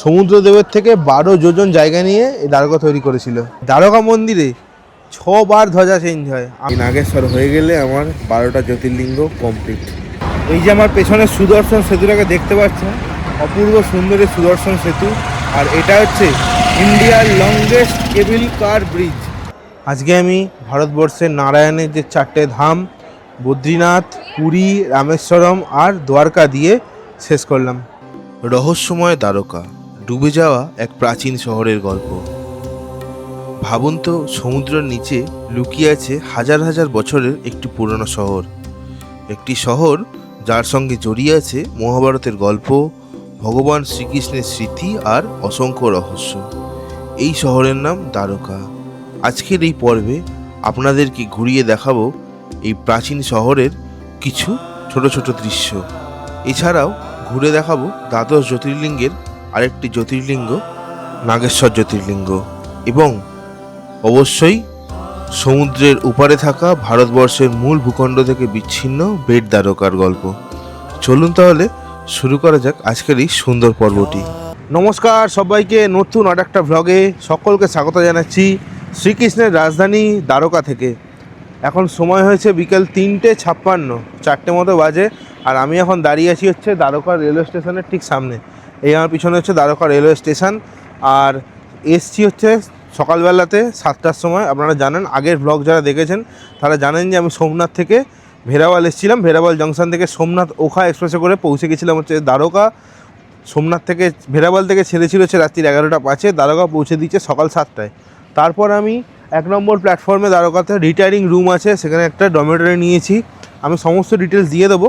সমুদ্রদেবের থেকে 12 যোজন জায়গা নিয়ে এই দ্বারকা তৈরি করেছিল। দ্বারকা মন্দিরে 6 বার ধ্বজা চেঞ্জ হয়। নাগেশ্বর হয়ে গেলে আমার 12টা জ্যোতির্লিঙ্গ কমপ্লিট। এই যে আমার পেছনে সুদর্শন সেতুটাকে দেখতে পাচ্ছেন, অপূর্ব সুন্দর এই সুদর্শন সেতু। আর এটা হচ্ছে ইন্ডিয়ার লংগেস্ট কেবল কার ব্রিজ। আজকে আমি ভারতবর্ষের নারায়ণের যে 4টে ধাম বদ্রীনাথ, পুরী, রামেশ্বরম আর দ্বারকা দিয়ে শেষ করলাম। রহস্যময় দ্বারকা, ডুবে যাওয়া এক প্রাচীন শহরের গল্প। ভাবুন তো, সমুদ্রের নিচে লুকিয়ে আছে হাজার হাজার বছরের একটি পুরনো শহর। একটি শহর যার সঙ্গে জড়িয়ে আছে মহাভারতের গল্প, ভগবান শ্রীকৃষ্ণের স্মৃতি আর অসংখ্য রহস্য। এই শহরের নাম দ্বারকা। আজকের এই পর্বে আপনাদেরকে ঘুরিয়ে দেখাবো এই প্রাচীন শহরের কিছু ছোট ছোট দৃশ্য। এছাড়াও ঘুরে দেখাবো দ্বাদশ জ্যোতির্লিঙ্গের আরেকটি জ্যোতির্লিঙ্গ নাগেশ্বর জ্যোতির্লিঙ্গ, এবং অবশ্যই সমুদ্রের উপারে থাকা ভারতবর্ষের মূল ভূখণ্ড থেকে বিচ্ছিন্ন বেট দ্বারকার গল্প। চলুন তাহলে শুরু করা যাক আজকের এই সুন্দর পর্বটি। নমস্কার সবাইকে, নতুন আর একটা ভ্লগে সকলকে স্বাগত জানাচ্ছি শ্রীকৃষ্ণের রাজধানী দ্বারকা থেকে। এখন সময় হয়েছে বিকেল 3:56, 4টে মতো বাজে। আর আমি এখন দাঁড়িয়ে আছি হচ্ছে দ্বারকা রেলওয়ে স্টেশনের ঠিক সামনে। এই আমার পিছনে হচ্ছে দ্বারকা রেলওয়ে স্টেশন। আর এসছি হচ্ছে সকালবেলাতে 7টার সময়। আপনারা জানেন, আগের ব্লগ যারা দেখেছেন তারা জানেন যে আমি সোমনাথ থেকে ভেরাওয়াল এসেছিলাম। ভেরাওয়াল জংশন থেকে সোমনাথ ওখা এক্সপ্রেসে করে পৌঁছে গেছিলাম হচ্ছে দ্বারকা। সোমনাথ থেকে ভেরাওয়াল থেকে ছেড়েছিল হচ্ছে রাত্রি 11টা 5-এ, দ্বারকা পৌঁছে দিচ্ছে সকাল 7টায়। তারপর আমি 1 নম্বর প্ল্যাটফর্মে দ্বারকাতে রিটায়ারিং রুম আছে, সেখানে একটা ডরমেটরি নিয়েছি। আমি সমস্ত ডিটেলস দিয়ে দেবো।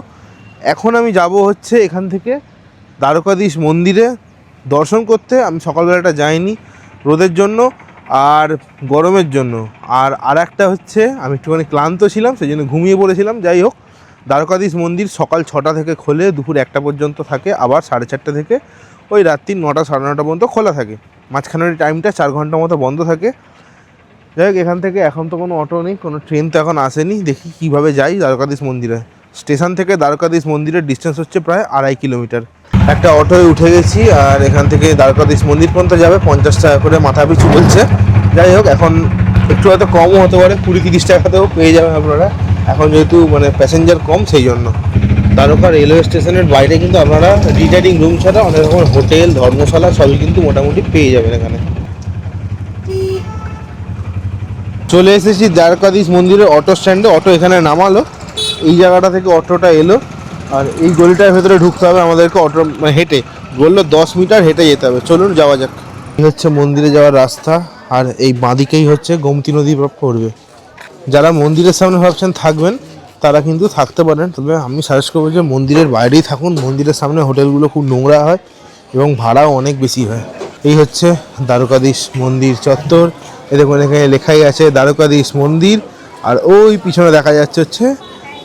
এখন আমি যাব হচ্ছে এখান থেকে দ্বারকাধীশ মন্দিরে দর্শন করতে। আমি সকালবেলাটা যাইনি রোদের জন্য আর গরমের জন্য। আর একটা হচ্ছে আমি একটুখানি ক্লান্ত ছিলাম, সেই জন্য ঘুমিয়ে পড়েছিলাম। যাই হোক, দ্বারকাধীশ মন্দির সকাল 6টা থেকে খোলে, দুপুর 1টা পর্যন্ত থাকে, আবার 4:30 থেকে ওই রাত্রি 9টা 9:30 পর্যন্ত খোলা থাকে। মাঝখানের টাইমটা 4 ঘন্টা মতো বন্ধ থাকে। যাই হোক, এখান থেকে এখন তো কোনো অটো নেই, কোনো ট্রেন তো এখন আসেনি। দেখি কীভাবে যাই দ্বারকাধীশ মন্দিরে। স্টেশন থেকে দ্বারকাধীশ মন্দিরের ডিস্টেন্স হচ্ছে প্রায় 2.5 কিলোমিটার। একটা অটোয় উঠে গেছি, আর এখান থেকে দ্বারকাধীশ মন্দির পর্যন্ত যাবে 50 টাকা করে মাথা পিছু বলছে। যাই হোক, এখন একটু হয়তো কমও হতে পারে, 20-30 টাকাতেও পেয়ে যাবেন আপনারা। এখন যেহেতু প্যাসেঞ্জার কম, সেই জন্য। দ্বারকা রেলওয়ে স্টেশনের বাইরে কিন্তু আপনারা রিটায়ারিং রুম ছাড়া অনেক রকম হোটেল, ধর্মশালা সবই কিন্তু মোটামুটি পেয়ে যাবেন এখানে। চলে এসেছি দ্বারকাধীশ মন্দিরের অটো স্ট্যান্ডে। অটো এখানে নামালো, এই জায়গাটা থেকে অটোটা এলো। আর এই গলিটার ভেতরে ঢুকতে হবে আমাদেরকে। অটো হেঁটে বললো 10 মিটার হেঁটে যেতে হবে। চলুন যাওয়া যাক। এই হচ্ছে মন্দিরে যাওয়ার রাস্তা, আর এই বাঁদিকেই হচ্ছে গোমতী নদী পড়বে। যারা মন্দিরের সামনে ভাবছেন থাকবেন, তারা কিন্তু থাকতে পারেন, তবে আমি সাজেস্ট করবো যে মন্দিরের বাইরেই থাকুন। মন্দিরের সামনে হোটেলগুলো খুব নোংরা হয় এবং ভাড়াও অনেক বেশি হয়। এই হচ্ছে দ্বারকাধীশ মন্দির চত্বর। দেখুন, এখানে লেখাই আছে দ্বারকাধীশ মন্দির। আর ওই পিছনে দেখা যাচ্ছে হচ্ছে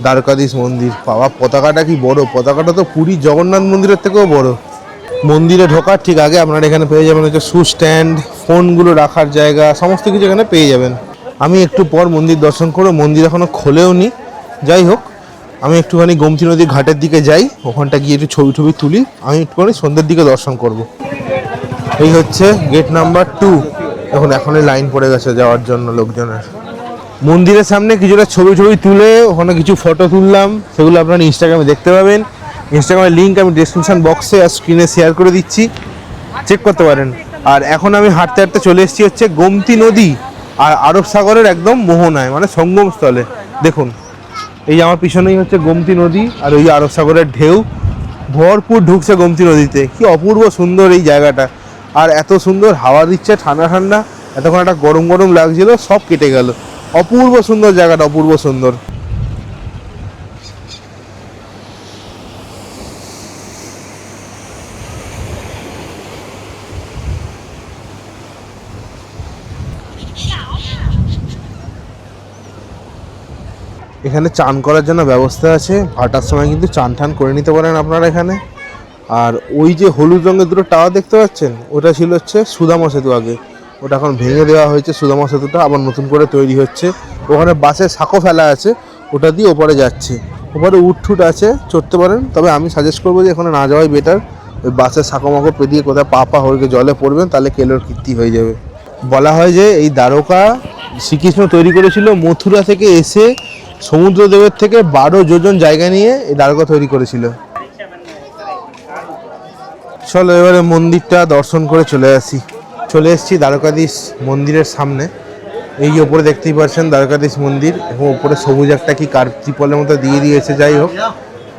দ্বারকাধীশ মন্দির। বাবা, পতাকাটা কি বড়! পতাকাটা তো পুরী জগন্নাথ মন্দিরের থেকেও বড়। মন্দিরে ঢোকার ঠিক আগে আপনারা এখানে পেয়ে যাবেন হচ্ছে শু স্ট্যান্ড, ফোনগুলো রাখার জায়গা, সমস্ত কিছু এখানে পেয়ে যাবেন। আমি একটু পর মন্দির দর্শন করবো, মন্দির এখনও খোলেও নি। যাই হোক, আমি একটুখানি গোমতী নদীর ঘাটের দিকে যাই, ওখানটা গিয়ে একটু ছবি তুলি। আমি একটুখানি সন্ধ্যের দিকে দর্শন করব। এই হচ্ছে গেট নাম্বার 2। এখনই লাইন পড়ে গেছে যাওয়ার জন্য লোকজনের। মন্দিরের সামনে কিছুটা ছবি তুলে ওখানে কিছু ফটো তুললাম, সেগুলো আপনারা ইনস্টাগ্রামে দেখতে পাবেন। ইনস্টাগ্রামের লিঙ্ক আমি ডেসক্রিপশন বক্সে আর স্ক্রিনে শেয়ার করে দিচ্ছি, চেক করতে পারেন। আর এখন আমি হাঁটতে হাঁটতে চলে এসেছি হচ্ছে গোমতী নদী আর আরব সাগরের একদম মোহনায়, সঙ্গমস্থলে। দেখুন, এই আমার পিছনেই হচ্ছে গোমতী নদী, আর ওই আরব সাগরের ঢেউ ভরপুর ঢুকছে গোমতী নদীতে। কি অপূর্ব সুন্দর এই জায়গাটা! আর এত সুন্দর হাওয়া দিচ্ছে, ঠান্ডা ঠান্ডা। এতক্ষণ একটা গরম গরম লাগছিল, সব কেটে গেল। অপূর্ব সুন্দর জায়গাটা, অপূর্ব সুন্দর। এখানে চান করার জন্য ব্যবস্থা আছে, ভাটার সময় কিন্তু চান টান করে নিতে পারেন আপনারা এখানে। আর ওই যে হলুদ রঙের দুটো টাওয়ার দেখতে পাচ্ছেন, ওটা ছিল হচ্ছে সুদামা সেতু আগে। ওটা এখন ভেঙে দেওয়া হয়েছে, সুদামা সেতুটা আবার নতুন করে তৈরি হচ্ছে। ওখানে বাসের সাঁকো ফেলা আছে, ওটা দিয়ে ওপরে যাচ্ছে। ওপরে উঠঠুট আছে, চড়তে পারেন, তবে আমি সাজেস্ট করবো যে এখানে না যাওয়াই বেটার। ওই বাসের সাঁকো পেরিয়ে কোথাও পা হয়ে জলে পড়বেন, তাহলে কেলোর কীর্তি হয়ে যাবে। বলা হয় যে এই দ্বারকা শ্রীকৃষ্ণ তৈরি করেছিল মথুরা থেকে এসে সমুদ্রদেবের থেকে 12 যোজন জায়গা নিয়ে এই দ্বারকা তৈরি করেছিল। চলো এবারে মন্দিরটা দর্শন করে চলে এসেছি দ্বারকাধীশ মন্দিরের সামনে। এই ওপরে দেখতেই পাচ্ছেন দ্বারকাধীশ মন্দির, এবং ওপরে সবুজ একটা কি ত্রিপলের মতো দিয়ে দিয়েছে। যাই হোক,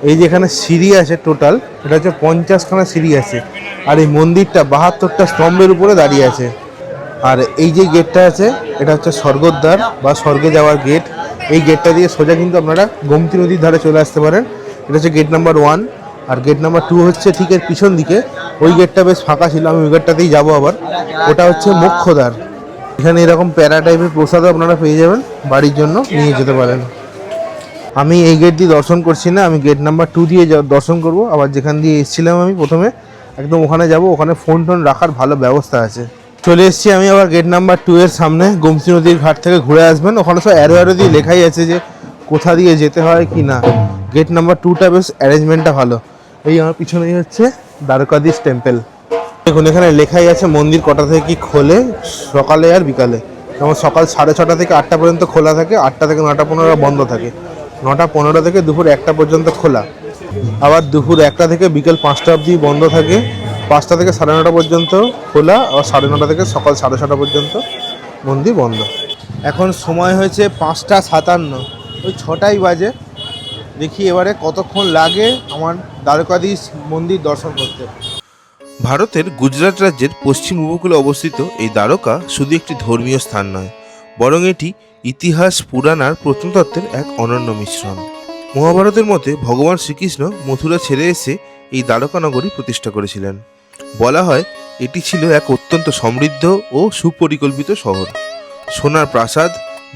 এই যে এখানে সিঁড়ি আছে টোটাল, এটা হচ্ছে 50খানা সিঁড়ি আছে, আর এই মন্দিরটা 72টা স্তম্ভের উপরে দাঁড়িয়ে আছে। আর এই যে গেটটা আছে এটা হচ্ছে স্বর্গদ্বার বা স্বর্গে যাওয়ার গেট। এই গেটটা দিয়ে সোজা কিন্তু আপনারা গোমতী নদীর ধারে চলে আসতে পারেন। এটা হচ্ছে গেট নাম্বার 1। আর গেট নাম্বার 2 হচ্ছে ঠিক এর পিছন দিকে, ওই গেটটা বেশ ফাঁকা ছিল, আমি ওই গেটটাতেই যাবো আবার। ওটা হচ্ছে মোক্ষদ্বার। এখানে এরকম প্যারা টাইপের প্রসাদও আপনারা পেয়ে যাবেন, বাড়ির জন্য নিয়ে যেতে পারেন। আমি এই গেট দিয়ে দর্শন করছি না, আমি গেট নাম্বার 2 দিয়ে দর্শন করব। আবার যেখান দিয়ে এসেছিলাম আমি প্রথমে, একদম ওখানে যাব। ওখানে ফোন টোন রাখার ভালো ব্যবস্থা আছে। চলে এসেছি আমি আবার গেট নাম্বার 2 এর সামনে। গোমতী নদীর ঘাট থেকে ঘুরে আসবেন, ওখানে সব অ্যারো দিয়ে লেখাই আছে যে কোথা দিয়ে যেতে হয় কি না। গেট নাম্বার 2টা বেশ অ্যারেঞ্জমেন্টটা ভালো। এই আমার পিছনেই হচ্ছে দ্বারকাধীশ টেম্পল। দেখুন এখানে লেখাই আছে মন্দির কটা থেকে কি খোলে, সকালে আর বিকালে। যেমন সকাল 6:30 থেকে 8টা পর্যন্ত খোলা থাকে, 8টা থেকে 9:15 বন্ধ থাকে, 9:15 থেকে দুপুর 1টা পর্যন্ত খোলা, আবার দুপুর 1টা থেকে বিকেল 5টা অবধি বন্ধ থাকে, 5টা থেকে 9:30 পর্যন্ত খোলা, আর 9:30 থেকে সকাল 6:30 পর্যন্ত মন্দির বন্ধ। এখন সময় হয়েছে 5:57, ওই 6টাই বাজে। দেখি এবারে কতক্ষণ লাগে আমার দ্বারকাধীশ মন্দির দর্শন করতে। ভারতের গুজরাট রাজ্যের পশ্চিম উপকূলে অবস্থিত এই দ্বারকা শুধু একটি ধর্মীয় স্থান নয়, বরং এটি ইতিহাস, পুরাণ আর প্রত্নতত্ত্বের এক অনন্য মিশ্রণ। মহাভারতের মতে ভগবান শ্রীকৃষ্ণ মথুরা ছেড়ে এসে এই দ্বারকা নগরী প্রতিষ্ঠা করেছিলেন। বলা হয় এটি ছিল এক অত্যন্ত সমৃদ্ধ ও সুপরিকল্পিত শহর। সোনার প্রাসাদ,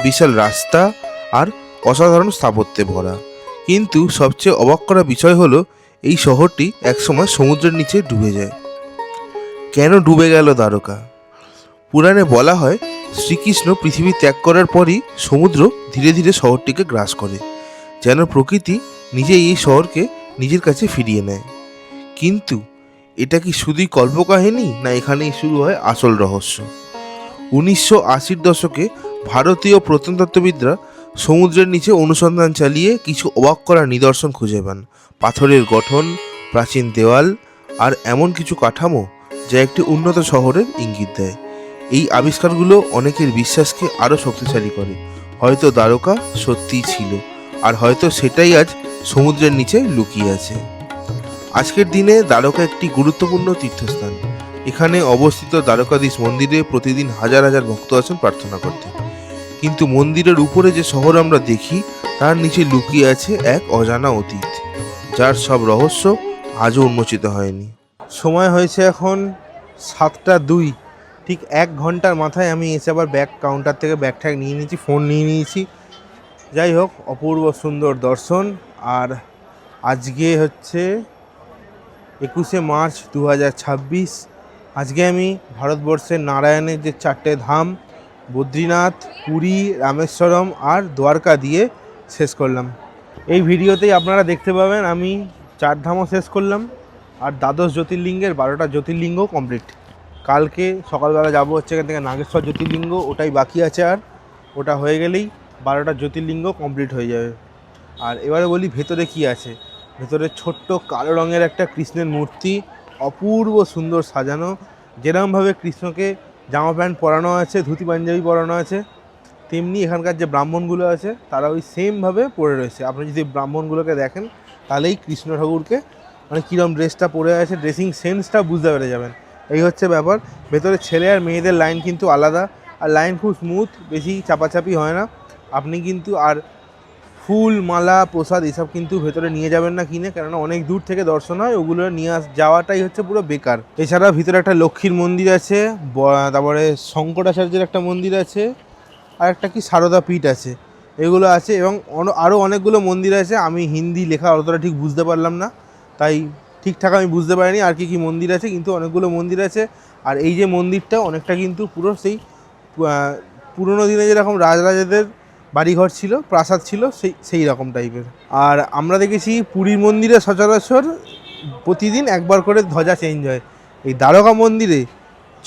বিশাল রাস্তা আর অসাধারণ স্থাপত্যে ভরা। কিন্তু সবচেয়ে অবাক করা বিষয় হলো এই শহরটি একসময় সমুদ্রের নিচে ডুবে যায়। কেন ডুবে গেল দ্বারকা? পুরাণে বলা হয় শ্রীকৃষ্ণ পৃথিবী ত্যাগ করার পরই সমুদ্র ধীরে ধীরে শহরটিকে গ্রাস করে, যেন প্রকৃতি নিজেই এই শহরকে নিজের কাছে ফিরিয়ে নেয়। কিন্তু এটা কি শুধুই কল্পকাহিনী, না এখানেই শুরু হয় আসল রহস্য? 1980-র দশকে ভারতীয় প্রত্নতত্ত্ববিদরা সমুদ্রের নিচে অনুসন্ধান চালিয়ে কিছু অবাক করা নিদর্শন খুঁজে পান। পাথরের গঠন, প্রাচীন দেওয়াল আর এমন কিছু কাঠামো যা একটি উন্নত শহরের ইঙ্গিত দেয়। এই আবিষ্কারগুলো অনেকের বিশ্বাসকে আরও শক্তিশালী করে। হয়তো দ্বারকা সত্যিই ছিল, আর হয়তো সেটাই আজ সমুদ্রের নিচে লুকিয়ে আছে। আজকের দিনে দ্বারকা একটি গুরুত্বপূর্ণ তীর্থস্থান। এখানে অবস্থিত দ্বারকাধীশ মন্দিরে প্রতিদিন হাজার হাজার ভক্ত আসেন প্রার্থনা করতে। কিন্তু মন্দিরের উপরে যে শহর আমরা দেখি, তার নিচে লুকিয়ে আছে এক অজানা অতীত, যার সব রহস্য আজও উন্মোচিত হয়নি। সময় হয়েছে এখন 7টা 2। ঠিক 1 ঘন্টার মাথায় আমি এসে আবার ব্যাগ কাউন্টার থেকে ব্যাগ ট্যাগ নিয়ে নিয়েছি, ফোন নিয়ে নিয়েছি। যাই হোক, অপূর্ব সুন্দর দর্শন। আর আজকে হচ্ছে 21শে মার্চ 2026। আজকে আমি ভারতবর্ষের নারায়ণের যে 4টে ধাম, বদ্রীনাথ, পুরী, রামেশ্বরম আর দ্বারকা দিয়ে শেষ করলাম। এই ভিডিওতেই আপনারা দেখতে পাবেন আমি 4 ধামও শেষ করলাম, আর দ্বাদশ জ্যোতির্লিঙ্গের 12টা জ্যোতির্লিঙ্গও কমপ্লিট। কালকে সকালবেলা যাব হচ্ছে এখান থেকে নাগেশ্বর জ্যোতির্লিঙ্গ, ওটাই বাকি আছে। আর ওটা হয়ে গেলেই 12টা জ্যোতির্লিঙ্গ কমপ্লিট হয়ে যাবে। আর এবারে বলি ভেতরে কি আছে। ভেতরে ছোট্ট কালো রঙের একটা কৃষ্ণের মূর্তি, অপূর্ব সুন্দর সাজানো। যেরকমভাবে কৃষ্ণকে জামা প্যান্ট পরানো আছে, ধুতি পাঞ্জাবি পরানো আছে, তেমনি এখানকার যে ব্রাহ্মণগুলো আছে তারা ওই সেমভাবে পরে রয়েছে। আপনি যদি ব্রাহ্মণগুলোকে দেখেন তাহলেই কৃষ্ণ ঠাকুরকে মানে কীরকম ড্রেসটা পরে আছে, ড্রেসিং সেন্সটা বুঝতে পেরে যাবেন। এই হচ্ছে ব্যাপার। ভেতরে ছেলে আর মেয়েদের লাইন কিন্তু আলাদা, আর লাইন খুব স্মুথ, বেশি চাপাচাপি হয় না। আপনি কিন্তু আর ফুল, মালা, প্রসাদ এসব কিন্তু ভেতরে নিয়ে যাবেন না কিনে, কেননা অনেক দূর থেকে দর্শন হয়, ওগুলো নিয়ে যাওয়াটাই হচ্ছে পুরো বেকার। এছাড়া ভিতরে একটা লক্ষ্মীর মন্দির আছে, তারপরে শঙ্করাচার্যের একটা মন্দির আছে, আর একটা কি সারদা পীঠ আছে, এগুলো আছে। এবং আরও অনেকগুলো মন্দির আছে। আমি হিন্দি লেখা অতটা ঠিক বুঝতে পারলাম না, তাই ঠিকঠাক আমি বুঝতে পারিনি আর কি মন্দির আছে, কিন্তু অনেকগুলো মন্দির আছে। আর এই যে মন্দিরটা অনেকটা কিন্তু পুরো সেই পুরোনো দিনে যেরকম রাজরাজাদের বাড়িঘর ছিল, প্রাসাদ ছিল, সেই রকম টাইপের। আর আমরা দেখেছি পুরীর মন্দিরে সচরাচর প্রতিদিন একবার করে ধ্বজা চেঞ্জ হয়। এই দ্বারকা মন্দিরে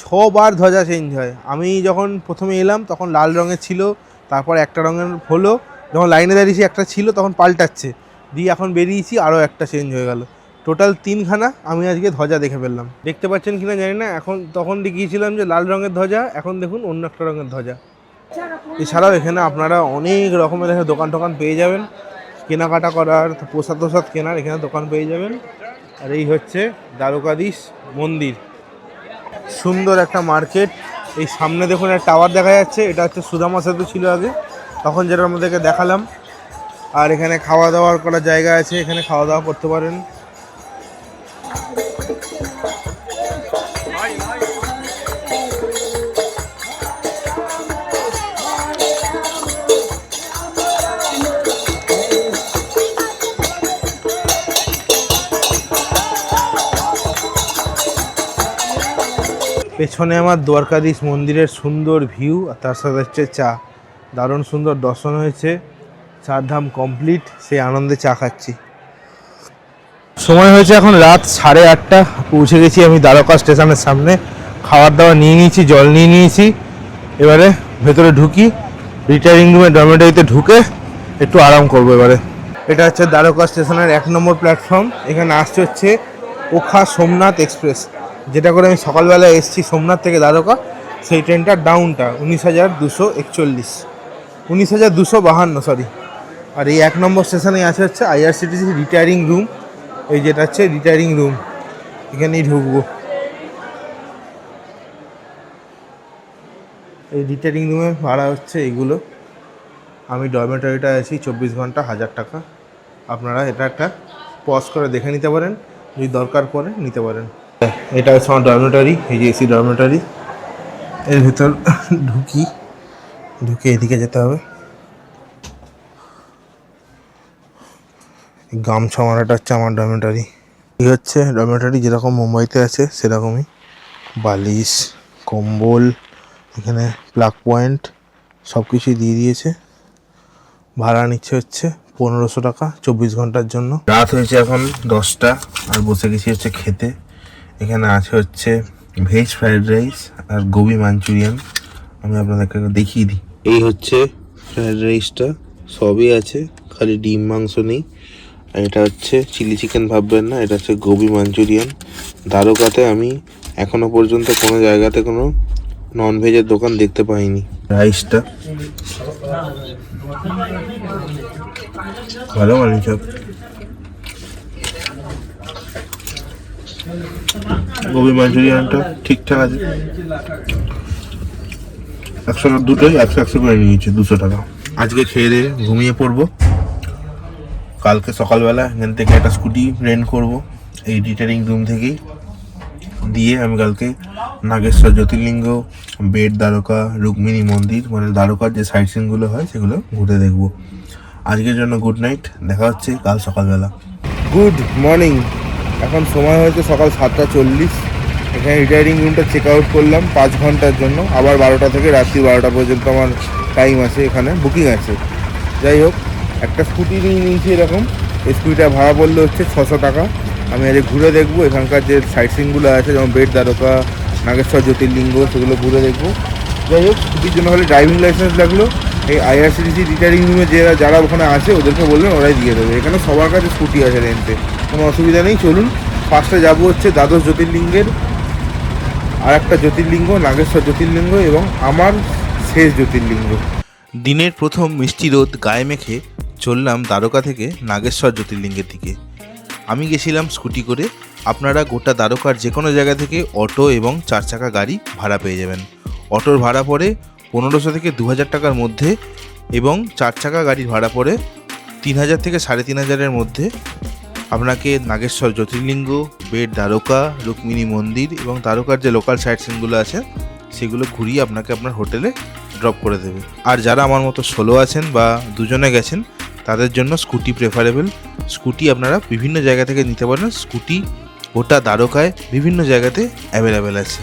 6 বার ধ্বজা চেঞ্জ হয়। আমি যখন প্রথমে এলাম তখন লাল রঙের ছিল, তারপর একটা রঙের হলো, যখন লাইনে দাঁড়িয়েছি একটা ছিল, তখন পাল্টাচ্ছে, দিয়ে এখন বেরিয়েছি আরও একটা চেঞ্জ হয়ে গেল। টোটাল 3খানা আমি আজকে ধ্বজা দেখে ফেললাম। দেখতে পাচ্ছেন কিনা জানি না, এখন তখন দেখিয়েছিলাম যে লাল রঙের ধ্বজা, এখন দেখুন অন্য একটা রঙের ধ্বজা। এছাড়াও এখানে আপনারা অনেক রকমের দোকান টোকান পেয়ে যাবেন, কেনাকাটা করার, প্রসাদ টোসাদ কেনার এখানে দোকান পেয়ে যাবেন। আর এই হচ্ছে দ্বারকাধীশ মন্দির, সুন্দর একটা মার্কেট। এই সামনে দেখুন একটা টাওয়ার দেখা যাচ্ছে, এটা হচ্ছে সুদামা সেতু ছিল আগে, তখন যেটা আমাদেরকে দেখালাম। আর এখানে খাওয়া দাওয়ার করার জায়গা আছে, এখানে খাওয়া দাওয়া করতে পারেন। পেছনে আমার দ্বারকাধীশ মন্দিরের সুন্দর ভিউ, আর তার সাথে হচ্ছে চা। দারুণ সুন্দর দর্শন হয়েছে, 4 ধাম কমপ্লিট, সেই আনন্দে চা খাচ্ছি। সময় হয়েছে এখন রাত 8:30, পৌঁছে গেছি আমি দ্বারকা স্টেশনের সামনে। খাবার দাবার নিয়ে নিয়েছি, জল নিয়ে নিয়েছি। এবারে ভেতরে ঢুকি, রিটায়ারিং রুমে ডরমেটরিতে ঢুকে একটু আরাম করবো এবারে। এটা হচ্ছে দ্বারকা স্টেশনের 1 নম্বর প্ল্যাটফর্ম। এখানে আসছে হচ্ছে ওখা সোমনাথ এক্সপ্রেস, যেটা করে আমি সকালবেলায় এসেছি সোমনাথ থেকে দ্বারকা। সেই ট্রেনটার ডাউনটা 19,241, 19,252 সরি। আর এই 1 নম্বর স্টেশনে আছে হচ্ছে আইআরসিটিসি রিটায়ারিং রুম। এই যেটা হচ্ছে রিটায়ারিং রুম, এখানেই ঢুকবো। এই রিটায়ারিং রুমে ভাড়া হচ্ছে এইগুলো। আমি ডরমেটরিটা আছি 24 ঘন্টা, 1000 টাকা। আপনারা এটা একটা পজ করে দেখে নিতে পারেন, যদি দরকার পড়ে নিতে পারেন। এটা হচ্ছে আমার ডরমেটরি, এই যে এসি ডরমেটরি। এর ভিতর ঢুকে এদিকে যেতে হবে। গামছা মারাটা হচ্ছে আমার ডরমেটরি। এই হচ্ছে ডরমেটরি যেরকম মুম্বাইতে আছে সেরকমই, বালিশ, কম্বল, এখানে প্লাগ পয়েন্ট সব কিছুই দিয়ে দিয়েছে। ভাড়া নিচ্ছে হচ্ছে 1500 টাকা 24 ঘন্টার জন্য। রাত হয়েছে এখন 10টা, আর বসে গেছি হচ্ছে খেতে। এখানে আছে হচ্ছে ভেজ ফ্রাইড রাইস আর গোবি মাঞ্চুরিয়ান। আমি আপনাদেরকে দেখিয়ে দিই। এই হচ্ছে ফ্রাইড রাইসটা, সবই আছে, খালি ডিম মাংস নেই। আর এটা হচ্ছে চিলি চিকেন, ভাববেন না, এটা হচ্ছে গোবি মাঞ্চুরিয়ান। দ্বারকাতে আমি এখনো পর্যন্ত কোনো জায়গাতে কোনো নন ভেজের দোকান দেখতে পাইনি। রাইসটা ভালো বানিয়েছে, গোবি মাঞ্চুরিয়ানটা ঠিকঠাক আছে। 100 দুটোই 100 করে নিয়েছে, 200 টাকা। আজকে খেয়ে দিয়ে ঘুমিয়ে পড়বো। কালকে সকালবেলা এখান থেকে একটা স্কুটি রেন্ট করব এই রিটায়ারিং রুম থেকেই, দিয়ে আমি কালকে নাগেশ্বর জ্যোতির্লিঙ্গ, বেট দ্বারকা, রুক্মিণী মন্দির, মানে দ্বারকার যে সাইট সিনগুলো হয় সেগুলো ঘুরে দেখবো। আজকের জন্য গুড নাইট, দেখা হচ্ছে কাল সকালবেলা। গুড মর্নিং, এখন সময় হয়েছে সকাল 7:40। এখানে রিটায়ারিং রুমটা চেক আউট করলাম 5 ঘন্টার জন্য। আবার 12টা থেকে রাত্রি 12টা পর্যন্ত আমার টাইম আছে, এখানে বুকিং আছে। যাই হোক, একটা স্কুটি নিয়ে নিয়েছি এরকম। এই স্কুটিটা ভাড়া পড়লে হচ্ছে 600 টাকা। আমি আজ ঘুরে দেখবো এখানকার যে সাইট সিনগুলো আছে, যেমন বেট দ্বারকা, নাগেশ্বর জ্যোতির্লিঙ্গ, সেগুলো ঘুরে দেখবো। যাই হোক, স্কুটির জন্য খালি ড্রাইভিং লাইসেন্স লাগলো। এই আইআরসিটিসি রিটায়ারিং রুমে যারা ওখানে আছে ওদেরকে বললেন, ওরাই দিয়ে দেবে। এখানে সবার কাছে স্কুটি আছে রেন্টে, কোনো অসুবিধা নেই। চলুন, ফার্স্টে যাবো হচ্ছে দ্বাদশ জ্যোতির্লিঙ্গের আর একটা জ্যোতির্লিঙ্গ, নাগেশ্বর জ্যোতির্লিঙ্গ, এবং আমার শেষ জ্যোতির্লিঙ্গ। দিনের প্রথম মিষ্টি রোদ গায়ে মেখে চললাম দ্বারকা থেকে নাগেশ্বর জ্যোতির্লিঙ্গের দিকে। আমি গেছিলাম স্কুটি করে। আপনারা গোটা দ্বারকার যে কোনো জায়গা থেকে অটো এবং 4 চাকা গাড়ি ভাড়া পেয়ে যাবেন। অটোর ভাড়া পড়ে 1500 থেকে 2000 টাকার মধ্যে, এবং 4 চাকা গাড়ির ভাড়া পড়ে 3000 থেকে 3500-এর মধ্যে। আপনাকে নাগেশ্বর জ্যোতির্লিঙ্গ, বেট দ্বারকা, রুক্মিণী মন্দির এবং দ্বারকার যে লোকাল সাইট সিনগুলো আছে সেগুলো ঘুরিয়ে আপনাকে আপনার হোটেলে ড্রপ করে দেবে। আর যারা আমার মতো সোলো আছেন বা দুজনে গেছেন, তাদের জন্য স্কুটি প্রেফারেবল। স্কুটি আপনারা বিভিন্ন জায়গা থেকে নিতে পারেন। স্কুটি গোটা দ্বারকায় বিভিন্ন জায়গাতে অ্যাভেলেবেল আছে।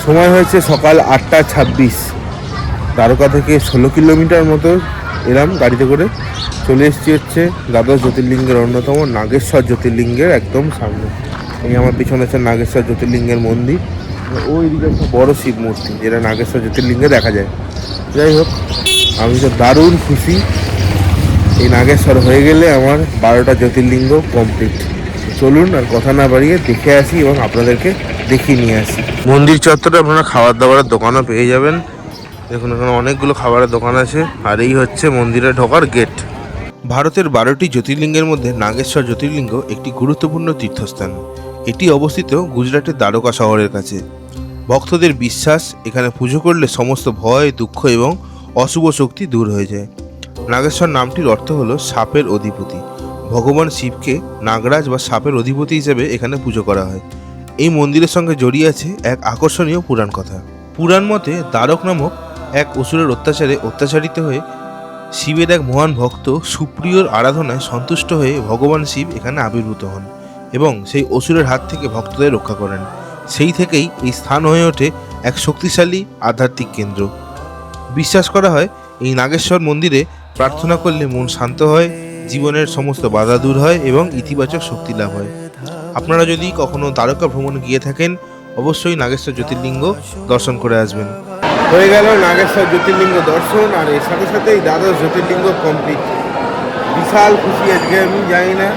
সময় হয়েছে সকাল 8:26। দ্বারকা থেকে 16 কিলোমিটার মতো এলাম গাড়িতে করে, চলে এসেছি হচ্ছে দ্বাদশ জ্যোতির্লিঙ্গের অন্যতম নাগেশ্বর জ্যোতির্লিঙ্গের একদম সামনে। এই আমার পিছনে হচ্ছে নাগেশ্বর জ্যোতির্লিঙ্গের মন্দির, ওই দিকে একটা বড় শিব মূর্তি যেটা নাগেশ্বর জ্যোতির্লিঙ্গে দেখা যায়। যাই হোক, আমি তো দারুণ খুশি। এই নাগেশ্বর হয়ে গেলে আমার 12টা জ্যোতির্লিঙ্গ কমপ্লিট। চলুন আর কথা না বাড়িয়ে দেখে আসি এবং আপনাদেরকে দেখিয়ে নিয়ে আসি। মন্দির চত্বরে আপনারা খাবার দাবারের দোকানও পেয়ে যাবেন। দেখুন এখানে অনেকগুলো খাবারের দোকান আছে, আর এই হচ্ছে মন্দিরে ঢোকার গেট। ভারতের 12টি জ্যোতির্লিঙ্গের মধ্যে নাগেশ্বর জ্যোতির্লিঙ্গ একটি গুরুত্বপূর্ণ তীর্থস্থান। এটি অবস্থিত গুজরাটের দ্বারকা শহরের কাছে। ভক্তদের বিশ্বাস, এখানে পুজো করলে সমস্ত ভয়, দুঃখ এবং অশুভ শক্তি দূর হয়ে যায়। নাগেশ্বর নামটির অর্থ হলো সাপের অধিপতি। ভগবান শিবকে নাগরাজ বা সাপের অধিপতি হিসেবে এখানে পুজো করা হয়। এই মন্দিরের সঙ্গে জড়িয়ে আছে এক আকর্ষণীয় পুরাণ কথা। পুরাণ মতে দ্বারক নামক এক অসুরের অত্যাচারে অত্যাচারিত হয়ে শিবের এক মহান ভক্ত সুপ্রিয়র আরাধনায় সন্তুষ্ট হয়ে ভগবান শিব এখানে আবির্ভূত হন এবং সেই অসুরের হাত থেকে ভক্তদের রক্ষা করেন। সেই থেকেই এই স্থান হয়ে ওঠে এক শক্তিশালী আধ্যাত্মিক কেন্দ্র। বিশ্বাস করা হয় এই নাগেশ্বর মন্দিরে প্রার্থনা করলে মন শান্ত হয়, জীবনের সমস্ত বাধা দূর হয় এবং ইতিবাচক শক্তি লাভ হয়। আপনারা যদি কখনো দ্বারকা ভ্রমণে গিয়ে থাকেন, অবশ্যই নাগেশ্বর জ্যোতির্লিঙ্গ দর্শন করে আসবেন। হয়ে গেল নাগেশ্বর জ্যোতির্লিঙ্গ দর্শন, আর এর সাথে সাথেই দ্বাদশ জ্যোতির্লিঙ্গ কমপ্লিট। বিশাল খুশি আজকে, আমি জানি না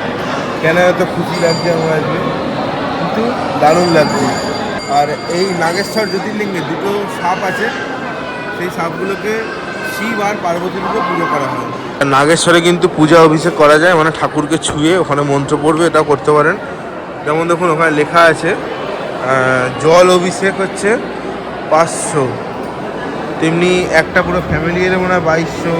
কেন এত খুশি লাগছে আমার আজকে, কিন্তু দারুণ লাগছে। আর এই নাগেশ্বর জ্যোতির্লিঙ্গে দুটো সাপ আছে, সেই সাপগুলোকে শিব আর পার্বতীর উপর পুজো করা হয়। নাগেশ্বরে কিন্তু পূজা অভিষেক করা যায়, মানে ঠাকুরকে ছুঁয়ে ওখানে মন্ত্র পড়বে, এটাও করতে পারেন। যেমন দেখুন ওখানে লেখা আছে জল অভিষেক হচ্ছে 500, তেমনি একটা পুরো ফ্যামিলি এলে মনে হয় 2200,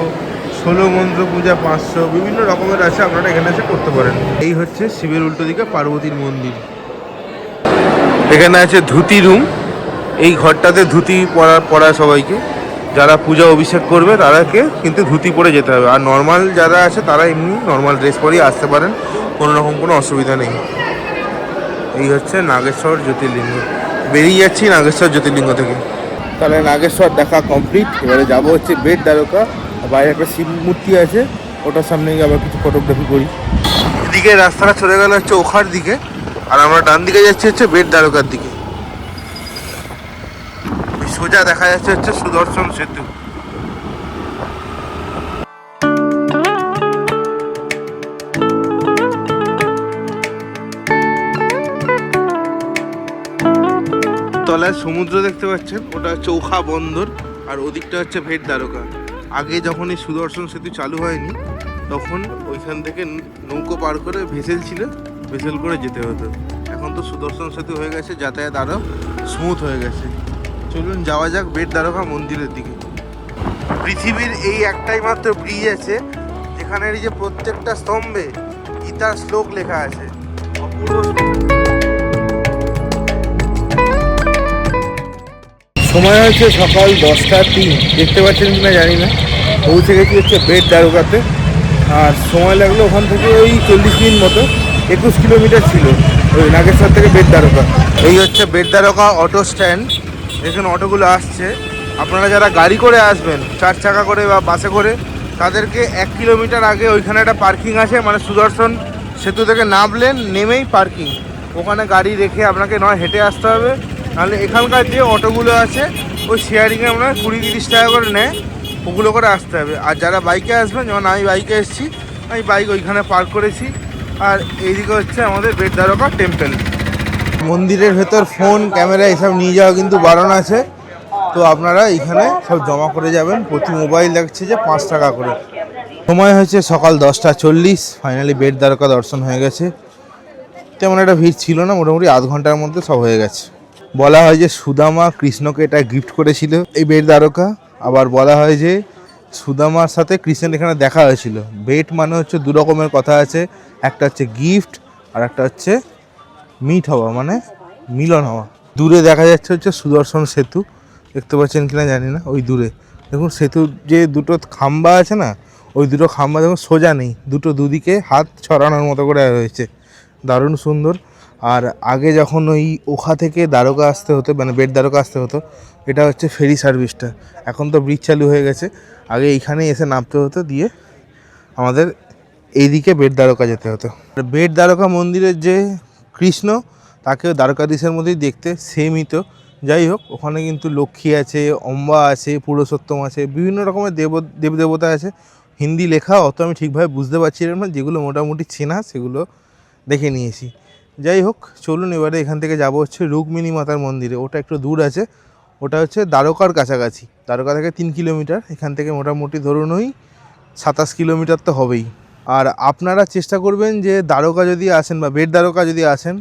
16 মন্ত্র পূজা 500, বিভিন্ন রকমের আছে, আপনারা এখানে এসে করতে পারেন। এই হচ্ছে শিবের উল্টো দিকে পার্বতীর মন্দির। এখানে আছে ধুতি রুম, এই ঘরটাতে ধুতি পরা সবাইকে, যারা পূজা অভিষেক করবে তাদেরকে কিন্তু ধুতি পরে যেতে হবে, আর নর্মাল যারা আছে তারা এমনি নর্মাল ড্রেস পরেই আসতে পারেন, কোনো রকম কোনো অসুবিধা নেই। এই হচ্ছে নাগেশ্বর জ্যোতির্লিঙ্গ। বেরিয়ে যাচ্ছি নাগেশ্বর জ্যোতির্লিঙ্গ থেকে। তাহলে নাগেশ্বর দেখা কমপ্লিট। এবারে যাবো হচ্ছে বেট দ্বারকা। বাইরে একটা শিব মূর্তি আছে, ওটার সামনে গিয়ে আবার কিছু ফটোগ্রাফি করি। এদিকে রাস্তাটা চলে গেল হচ্ছে ওখার দিকে, আর আমরা ডান দিকে যাচ্ছি হচ্ছে বেট দ্বারকার দিকে। সোজা দেখা যাচ্ছে হচ্ছে সুদর্শন সেতু। তলায় সমুদ্র দেখতে পাচ্ছেন, ওটা হচ্ছে ওখা বন্দর, আর ওদিকটা হচ্ছে ভেট দ্বারকা। আগে যখন এই সুদর্শন সেতু চালু হয়নি তখন ওইখান থেকে নৌকো পার করে ভেসেল ছিল, ভেসেল করে যেতে হতো। এখন তো সুদর্শন সেতু হয়ে গেছে, যাতায়াত আরও স্মুথ হয়ে গেছে। চলুন যাওয়া যাক বেট দ্বারকা মন্দিরের দিকে। পৃথিবীর এই একটাই মাত্র ব্রিজ আছে যেখানে এই যে প্রত্যেকটা স্তম্ভে গীতার শ্লোক লেখা আছে। সময় হচ্ছে সকাল 10:03, দেখতে পাচ্ছেন কিনা জানি না। পৌঁছে গেছি হচ্ছে বেট দ্বারকাতে, আর সময় লাগলো ওখান থেকে ওই 40 মিনিট মতো। 21 কিলোমিটার ছিল ওই নাগেশ্বর থেকে বেট দ্বারকা। এই হচ্ছে বেট দ্বারকা অটো স্ট্যান্ড, এখানে অটোগুলো আসছে। আপনারা যারা গাড়ি করে আসবেন 4 চাকা করে বা বাসে করে, তাদেরকে 1 কিলোমিটার আগে ওইখানে একটা পার্কিং আছে, মানে সুদর্শন সেতু থেকে নামলেন, নেমেই পার্কিং, ওখানে গাড়ি রেখে আপনাকে নয় হেঁটে আসতে হবে, নাহলে এখানকার যে অটোগুলো আছে ওই শেয়ারিংয়ে আপনার 20-30 টাকা করে নেয়, ওগুলো করে আসতে হবে। আর যারা বাইকে আসবেন, যেমন আমি বাইকে এসেছি, আমি বাইক ওইখানে পার্ক করেছি। আর এইদিকে হচ্ছে আমাদের বেট দ্বারকা টেম্পল। মন্দিরের ভেতর ফোন, ক্যামেরা এসব নিয়ে যাওয়া কিন্তু বারণ আছে, তো আপনারা এখানে সব জমা করে যাবেন। প্রতি মোবাইল লাগছে যে 5 টাকা করে। সময় হয়েছে সকাল 10:40, ফাইনালি বেট দ্বারকা দর্শন হয়ে গেছে। তেমন একটা ভিড় ছিল না, মোটামুটি আধ ঘন্টার মধ্যে সব হয়ে গেছে। বলা হয় যে সুদামা কৃষ্ণকে এটা গিফট করেছিল এই বেট দ্বারকা। আবার বলা হয় যে সুদামার সাথে কৃষ্ণের এখানে দেখা হয়েছিল। বেট মানে হচ্ছে 2 রকমের কথা আছে, একটা হচ্ছে গিফট আর একটা হচ্ছে মিট হওয়া, মানে মিলন হওয়া। দূরে দেখা যাচ্ছে হচ্ছে সুদর্শন সেতু, দেখতে পাচ্ছেন কিনা জানি না। ওই দূরে দেখুন সেতুর যে দুটো খাম্বা আছে না, ওই দুটো খাম্বা দেখুন সোজা নেই, দুদিকে হাত ছড়ানোর মতো করে রয়েছে, দারুণ সুন্দর। আর আগে যখন ওই ওখা থেকে দ্বারকা আসতে হতো, মানে বেট দ্বারকা আসতে হতো, এটা হচ্ছে ফেরি সার্ভিসটা। এখন তো ব্রিজ চালু হয়ে গেছে, আগে এইখানে এসে নামতে হতো, দিয়ে আমাদের এইদিকে বেট দ্বারকা যেতে হতো। আর বেট দ্বারকা মন্দিরের যে কৃষ্ণ, তাকেও দ্বারকাধীশের মধ্যেই দেখতে সেমই তো। যাই হোক, ওখানে কিন্তু লক্ষ্মী আছে, অম্বা আছে, পুরুষোত্তম আছে, বিভিন্ন রকমের দেবদেবতা আছে। হিন্দি লেখা অত আমি ঠিকভাবে বুঝতে পারছিলাম না, যেগুলো মোটামুটি চেনা সেগুলো দেখে নিয়েছি। যাই হোক, চলুন এবারে এখান থেকে যাব হচ্ছে রুক্মিণী মাতার মন্দিরে। ওটা একটু দূর আছে, ওটা হচ্ছে দ্বারকার কাছাকাছি, দ্বারকা থেকে 3 কিলোমিটার, এখান থেকে মোটামুটি ধরুন ওই 27 কিলোমিটার তো হবেই। আর আপনারা চেষ্টা করবেন যে দ্বারকা যদি আসেন বা বেট দ্বারকা যদি আসেন,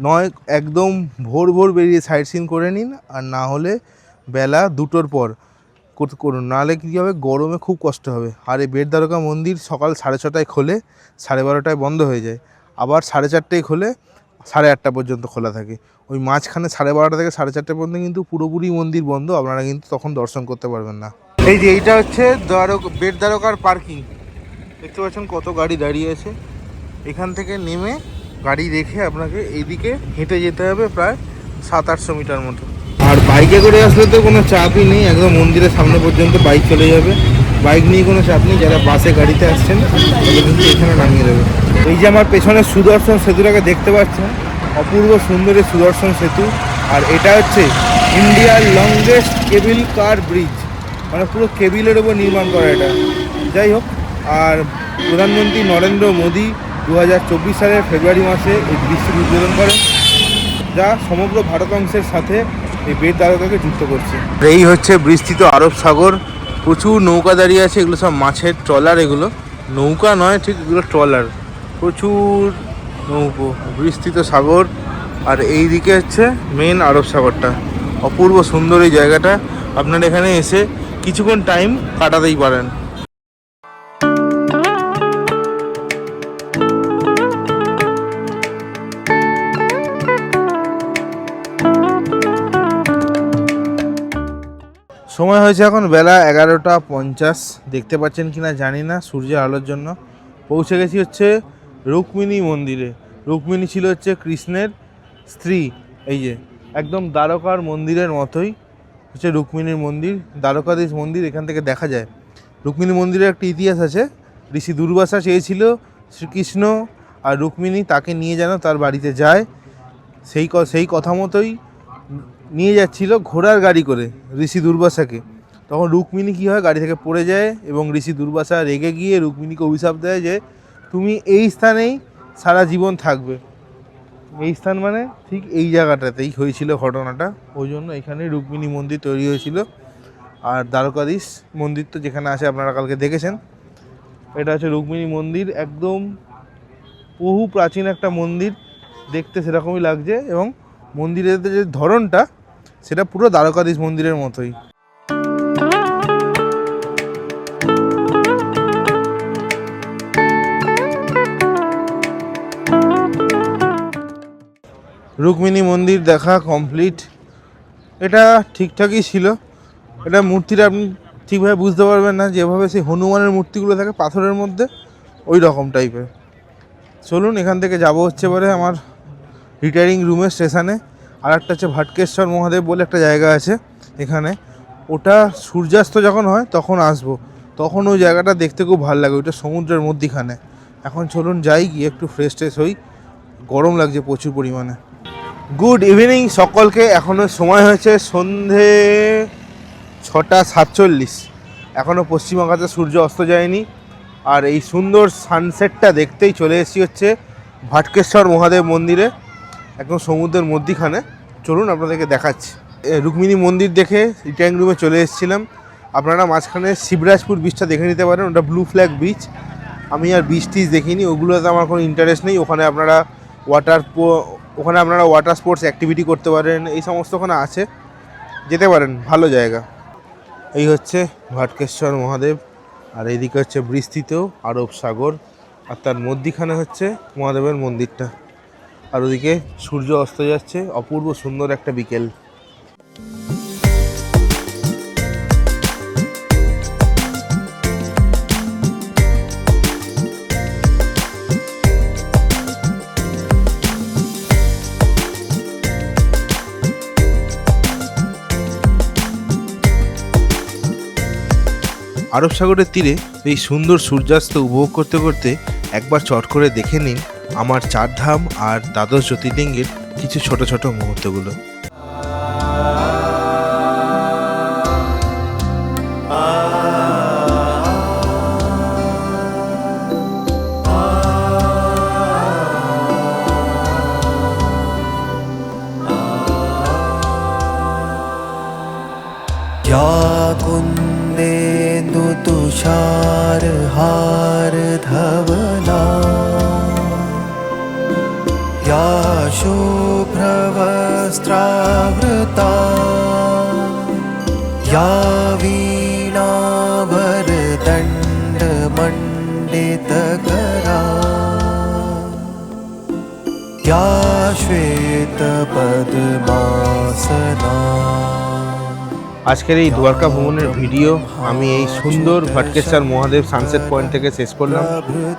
নয় একদম ভোর ভোর বেরিয়ে সাইট সিন করে নিন, আর না হলে বেলা 2টোর পর করুন, নাহলে কী হবে, গরমে খুব কষ্ট হবে। আর এই বেট দ্বারকা মন্দির সকাল 6:30টায় খোলে, 12:30টায় বন্ধ হয়ে যায়, আবার 4:30টায় খোলে, 8:30 পর্যন্ত খোলা থাকে। ওই মাঝখানে 12:30 থেকে 4:30 পর্যন্ত কিন্তু পুরোপুরি মন্দির বন্ধ, আপনারা কিন্তু তখন দর্শন করতে পারবেন না। এই যে এইটা হচ্ছে বেট দ্বারকার পার্কিং, দেখতে পাচ্ছেন কত গাড়ি দাঁড়িয়ে আছে। এখান থেকে নেমে গাড়ি রেখে আপনাকে এইদিকে হেঁটে যেতে হবে প্রায় 700-800 মিটার মতো। আর বাইকে করে আসলে তো কোনো চাপই নেই, একদম মন্দিরের সামনে পর্যন্ত বাইক চলে যাবে, বাইক নিয়ে কোনো চাপ নেই। যারা বাসে গাড়িতে আসছেন তাদের কিন্তু এখানে নামিয়ে দেবে। এই যে আমার পেছনে সুদর্শন সেতুটাকে দেখতে পাচ্ছেন, অপূর্ব সুন্দরী সুদর্শন সেতু। আর এটা হচ্ছে ইন্ডিয়ার লংগেস্ট কেবিল কার ব্রিজ, মানে পুরো কেবিলের ওপর নির্মাণ করা এটা। যাই হোক, আর প্রধানমন্ত্রী নরেন্দ্র মোদী 2024 সালের ফেব্রুয়ারি মাসে এই ব্রিজটি উদ্বোধন করেন, যা সমগ্র ভারত অংশের সাথে এই বেট দ্বারকাকে যুক্ত করছে। এই হচ্ছে বিস্তৃত আরব সাগর, প্রচুর নৌকা দাঁড়িয়ে আছে, এগুলো সব মাছের ট্রলার, এগুলো নৌকা নয় ঠিক, এগুলো ট্রলার, প্রচুর নৌকো, বিস্তৃত সাগর। আর এই দিকে হচ্ছে মেন আরব সাগরটা, অপূর্ব সুন্দর এই জায়গাটা। আপনারা এখানে এসে কিছুক্ষণ টাইম কাটাতেই পারেন। সময় হয়েছে এখন বেলা 11:50, দেখতে পাচ্ছেন কিনা জানি না সূর্যের আলোর জন্য। পৌঁছে গেছি হচ্ছে রুক্মিণী মন্দিরে। রুক্মিণী ছিল হচ্ছে কৃষ্ণের স্ত্রী। এই যে একদম দ্বারকার মন্দিরের মতোই হচ্ছে রুক্মিণীর মন্দির, দ্বারকাধীশ মন্দির এখান থেকে দেখা যায়। রুক্মিণী মন্দিরের একটা ইতিহাস আছে, ঋষি দুর্বাসা চেয়েছিল শ্রীকৃষ্ণ আর রুক্মিণী তাকে নিয়ে যেন তার বাড়িতে যায়, সেই কথা মতোই নিয়ে যাচ্ছিল ঘোড়ার গাড়ি করে ঋষি দুর্বাসাকে। তখন রুক্মিণী কী হয়, গাড়ি থেকে পড়ে যায় এবং ঋষি দুর্বাসা রেগে গিয়ে রুক্মিণীকে অভিশাপ দেয় যে তুমি এই স্থানেই সারা জীবন থাকবে। এই স্থান মানে ঠিক এই জায়গাটাতেই হয়েছিল ঘটনাটা, ওই জন্য এখানে রুক্মিণী মন্দির তৈরি হয়েছিল। আর দ্বারকাধীশ মন্দির তো যেখানে আছে আপনারা কালকে দেখেছেন, এটা হচ্ছে রুক্মিণী মন্দির, একদম বহু প্রাচীন একটা মন্দির, দেখতে সেরকমই লাগছে, এবং মন্দিরের যে ধরনটা সেটা পুরো দ্বারকাধীশ মন্দিরের মতোই। রুক্মিণী মন্দির দেখা কমপ্লিট। এটা ঠিকঠাকই ছিল, এটা মূর্তিটা আপনি ঠিকভাবে বুঝতে পারবেন না, যেভাবে সেই হনুমানের মূর্তিগুলো থাকে পাথরের মধ্যে, ওই রকম টাইপের। চলুন এখান থেকে যাব হচ্ছে এবারে আমার রিটায়ারিং রুমের স্টেশনে। আর একটা হচ্ছে ভাটকেশ্বর মহাদেব বলে একটা জায়গা আছে এখানে, ওটা সূর্যাস্ত যখন হয় তখন আসবো, তখন ওই জায়গাটা দেখতে খুব ভালো লাগে, ওইটা সমুদ্রের মধ্যিখানে। এখন চলুন যাই, গিয়ে একটু ফ্রেশ ট্রেশ হই, গরম লাগছে প্রচুর পরিমাণে। গুড ইভিনিং সকলকে, এখনও সময় হয়েছে সন্ধে 6:47, এখনও পশ্চিম আকাশে সূর্য অস্ত যায়নি। আর এই সুন্দর সানসেটটা দেখতেই চলে এসেছি হচ্ছে ভাটকেশ্বর মহাদেব মন্দিরে, একদম সমুদ্রের মধ্যিখানে। চলুন আপনাদেরকে দেখাচ্ছি। রুক্মিণী মন্দির দেখে রিটার্নিং রুমে চলে এসেছিলাম। আপনারা মাঝখানে শিবরাজপুর বিচটা দেখে নিতে পারেন, ওটা ব্লু ফ্ল্যাগ বিচ। আমি আর বিচ টিচ দেখিনি, ওগুলোতে আমার কোনো ইন্টারেস্ট নেই। ওখানে আপনারা ওয়াটার স্পোর্টস অ্যাক্টিভিটি করতে পারেন, এই সমস্ত ওখানে আছে, যেতে পারেন, ভালো জায়গা। এই হচ্ছে ভাটকেশ্বর মহাদেব, আর এইদিকে হচ্ছে বিস্তৃত আরব সাগর, আর তার মধ্যিখানে হচ্ছে মহাদেবের মন্দিরটা। আর ওদিকে সূর্য অস্ত যাচ্ছে, অপূর্ব সুন্দর একটা বিকেল। আরব সাগরের তীরে এই সুন্দর সূর্যাস্ত উপভোগ করতে করতে একবার চট করে দেখে নিন আমার চারধাম আর দ্বাদশ জ্যোতির্লিঙ্গের কিছু ছোট ছোট মুহূর্তগুলো। या कुन्देन्दु तुषार हार धवला या शुभ्रवस्त्रावृता या वीणाभरदण्डमण्डितकरा या श्वेतपद्मासना। আজকের এই দ্বারকা ভ্রমণের ভিডিও আমি এই সুন্দর ভটকেশ্বর মহাদেব সানসেট পয়েন্ট থেকে শেষ করলাম।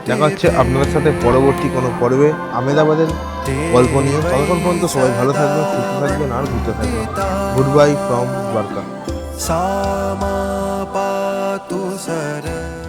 দেখা হচ্ছে আপনাদের সাথে পরবর্তী কোনো পর্বে আহমেদাবাদের গল্প নিয়ে। ততক্ষণ পর্যন্ত সবাই ভালো থাকবেন, সুস্থ থাকবেন আর ঘুরতে থাকবেন। Good buy from Dwarka. सा मा पातु सरस्वती।